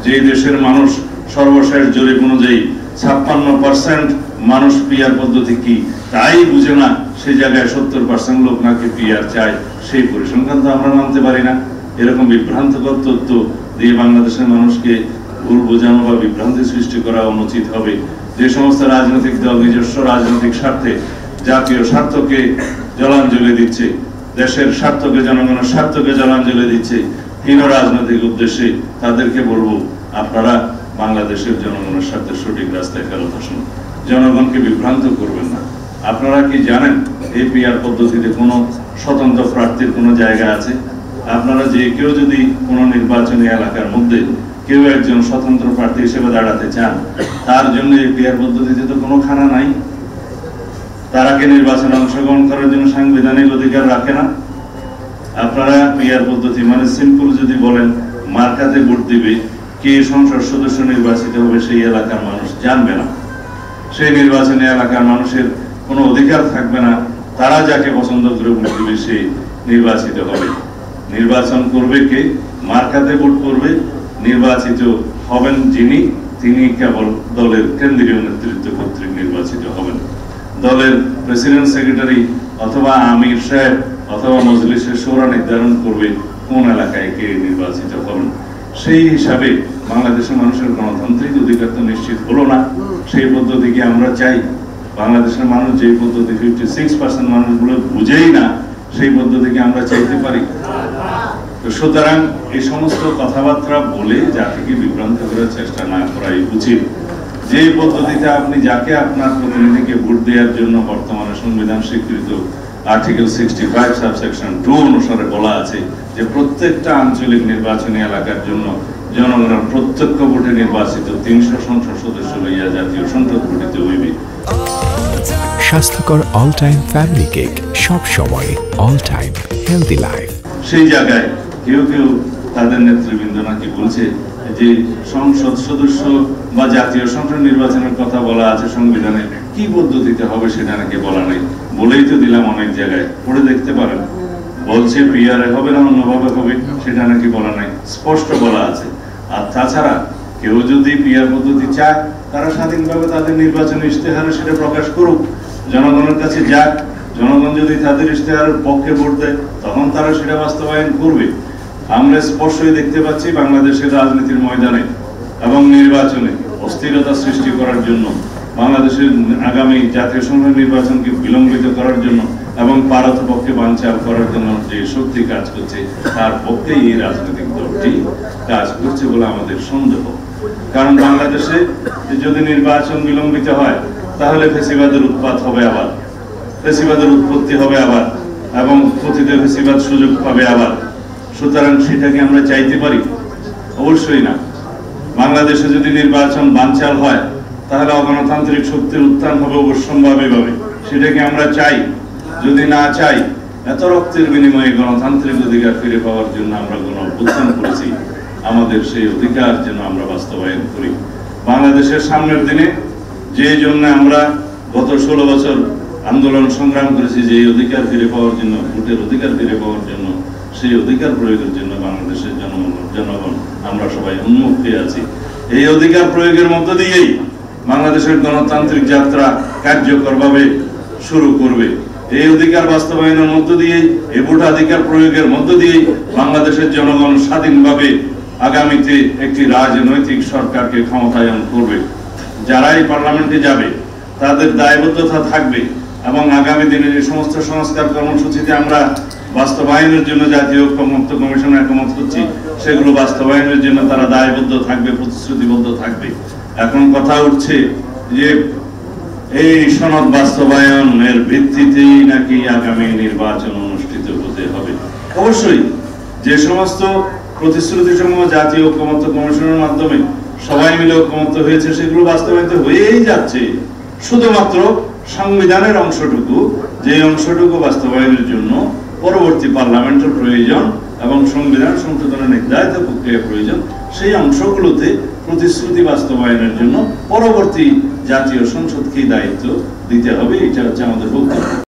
যে দেশের মানুষ সর্বশেষ জরিপ অনুযায়ী 56% মানুষ পিআর পদ্ধতি কি তাই বুঝে না, সেই জায়গায় 70% লোক নাকি পিআর চায়, সেই পরিসংখ্যান তো আমরা মানতে পারি না। এরকম বিভ্রান্তকর তথ্য দিয়ে বাংলাদেশের মানুষকে ভুল বোঝানো বা বিভ্রান্তি সৃষ্টি করা অনুচিত হবে। যে সমস্ত রাজনৈতিক দল নিজস্ব রাজনৈতিক স্বার্থে, জাতীয় স্বার্থকে জলাঞ্জলি দিচ্ছে, দেশের স্বার্থকে, জনগণের স্বার্থকে জলাঞ্জলি দিচ্ছে হীন রাজনৈতিক উদ্দেশ্যে, তাদেরকে বলবো আপনারা বাংলাদেশের জনগণের স্বার্থে সঠিক রাস্তায় ফেরত আসুন, জনগণকে বিভ্রান্ত করবেন না। আপনারা কি জানেন এই পিআর পদ্ধতিতে কোনো স্বতন্ত্র প্রার্থীর কোনো জায়গা আছে? আপনারা যে কেউ যদি কোনো নির্বাচনী এলাকার মধ্যে কেউ একজন স্বতন্ত্র প্রার্থী হিসেবে দাঁড়াতে চান, তার জন্য এই পিআর পদ্ধতিতে তো কোনো খানা নাই। তারা কি নির্বাচনে অংশগ্রহণ করার জন্য সাংবিধানিক অধিকার রাখে না? আপনারা পিআর পদ্ধতি মানে সিম্পল যদি বলেন মার্কাতে ভোট দিবে, কে সংসদ সদস্য নির্বাচিত হবে সেই এলাকার মানুষ জানবে না, সেই নির্বাচনী এলাকার মানুষের কোনো অধিকার থাকবে না, তারা যাকে পছন্দ করে ভোট দিবে সে নির্বাচিত হবে। নির্বাচন করবে কে? মার্কাতে ভোট করবে, নির্বাচিত হবেন যিনি, তিনি কেবল দলের কেন্দ্রীয় নেতৃত্ব কর্তৃক নির্বাচিত হবেন। দলের প্রেসিডেন্ট, সেক্রেটারি অথবা আমির সাহেব অথবা মজলিসের শোরা নির্ধারণ করবে কোন এলাকায় কে নির্বাচিত হবেন। সেই হিসাবে বাংলাদেশের মানুষের গণতান্ত্রিক অধিকার তো নিশ্চিত হলো না। সেই পদ্ধতিকে আমরা চাই। বাংলাদেশের মানুষ যে পদ্ধতি 56% মানুষগুলো বুঝেই না, সেই পদ্ধতিকে আমরা চাইতে পারি? তো সুতরাং এই সমস্ত কথাবার্তা বলে জাতিকে বিভ্রান্ত করার চেষ্টা না করাই উচিত। যে পদ্ধতিতে আপনি যাকে আপনার প্রতিনিধিকে ভোট দেওয়ার জন্য বর্তমানে সংবিধান স্বীকৃত আর্টিকেল 65 সাবসেকশন 2 অনুসারে বলা আছে যে প্রত্যেকটা আঞ্চলিক নির্বাচনী এলাকার জন্য জনগণের প্রত্যক্ষ ভোটে নির্বাচিত 300 সংসদ সদস্য লইয়া জাতীয় সংসদ গঠিত হইবে। স্বাস্থ্যকর অল টাইম ফ্যামিলি কেক, সব সময় অল টাইম হেলদি লাইফ। সেই জায়গায় কেউ কেউ তাদের নেতৃবৃন্দ নাকি বলছে যে সংসদ সদস্য বা জাতীয় সংসদ নির্বাচনের কথা বলা আছে সংবিধানে, কি পদ্ধতিতে হবে সেটা নাকি বলা নাই। বলেই তো দিলাম অনেক জায়গায়, পড়ে দেখতে পারেন। বলছে পিআর হবে না অন্যভাবে হবে, সেটা নাকি বলা নাই, স্পষ্ট বলা আছে। আর তাছাড়া কেউ যদি পিআর পদ্ধতি চায়, তারা স্বাধীনভাবে তাদের নির্বাচনী ইশতেহারে সেটা প্রকাশ করুক, জনগণের কাছে যাক। জনগণ যদি তাদের ইশতেহারের পক্ষে ভোট দেয়, তখন তারা সেটা বাস্তবায়ন করবে। আমরা স্পষ্টই দেখতে পাচ্ছি বাংলাদেশের রাজনীতির ময়দানে এবং নির্বাচনে অস্থিরতা সৃষ্টি করার জন্য, বাংলাদেশের আগামী জাতীয় সংসদ নির্বাচনকে বিলম্বিত করার জন্য এবং পারতপক্ষে বানচাল করার জন্য যে শক্তি কাজ করছে, তার পক্ষে এই রাজনৈতিক দলটি কাজ করছে বলে আমাদের সন্দেহ। কারণ বাংলাদেশে যদি নির্বাচন বিলম্বিত হয়, তাহলে ফ্যাসিবাদের উৎপাত হবে আবার, ফ্যাসিবাদের উৎপত্তি হবে আবার, এবং কথিত ফ্যাসিবাদ সুযোগ পাবে আবার। সুতরাং সেটাকে আমরা চাইতে পারি? অবশ্যই না। বাংলাদেশে যদি নির্বাচন বানচাল হয়, তাহলে অগণতান্ত্রিক শক্তির উত্থান হবে অবশ্যম্ভাবীভাবে। সেটাকে আমরা চাই? যদি না চাই, এত রক্তের বিনিময়ে গণতান্ত্রিক অধিকার ফিরে পাওয়ার জন্য আমরা গণ-অভ্যুত্থান করেছি, আমাদের সেই অধিকার যেন আমরা বাস্তবায়ন করি। বাংলাদেশের সামনের দিনে যে জন্য আমরা গত 16 বছর আন্দোলন সংগ্রাম করেছি, যে অধিকার ফিরে পাওয়ার জন্য, ভোটের অধিকার ফিরে পাওয়ার জন্য, সেই অধিকার প্রয়োগের জন্য বাংলাদেশের জনগণ আমরা সবাই উন্মুখ হয়ে আছি। এই অধিকার প্রয়োগের মধ্য দিয়েই বাংলাদেশের গণতান্ত্রিক যাত্রা কার্যকরভাবে শুরু করবে। এই অধিকার বাস্তবায়নের মধ্য দিয়েই, এই ভোটাধিকার প্রয়োগের মধ্য দিয়েই বাংলাদেশের জনগণ স্বাধীনভাবে আগামীতে একটি রাজনৈতিক সরকারকে ক্ষমতায়ন করবে। যারাই পার্লামেন্টে যাবে তাদের দায়বদ্ধতা থাকবে, এবং আগামী দিনে যে সমস্ত সংস্কার কর্মসূচিতে আমরা বাস্তবায়নের জন্য জাতীয় ঐক্যমত্য কমিশন একমত হচ্ছি, সেগুলো বাস্তবায়নের জন্য তারা দায়বদ্ধ থাকবে, প্রতিশ্রুতিবদ্ধ থাকবে। এখন কথা উঠছে যে এই সনদ বাস্তবায়নের ভিত্তিতেই নাকি আগামী নির্বাচন অনুষ্ঠিত হতে হবে। অবশ্যই যে সমস্ত প্রতিশ্রুতিসমূহ জাতীয় ঐক্যমত্য কমিশনের মাধ্যমে সবাই মিলে ঐক্যমত্য হয়েছে, সেগুলো বাস্তবায়িত হয়েই যাচ্ছে। শুধুমাত্র সংবিধানের অংশটুকু, যে অংশটুকু বাস্তবায়নের জন্য পরবর্তী পার্লামেন্টের প্রয়োজন এবং সংবিধান সংশোধনের নির্ধারিত প্রক্রিয়া প্রয়োজন, সেই অংশগুলোতে প্রতিশ্রুতি বাস্তবায়নের জন্য পরবর্তী জাতীয় সংসদকে দায়িত্ব দিতে হবে। এটা হচ্ছে আমাদের বক্তব্য।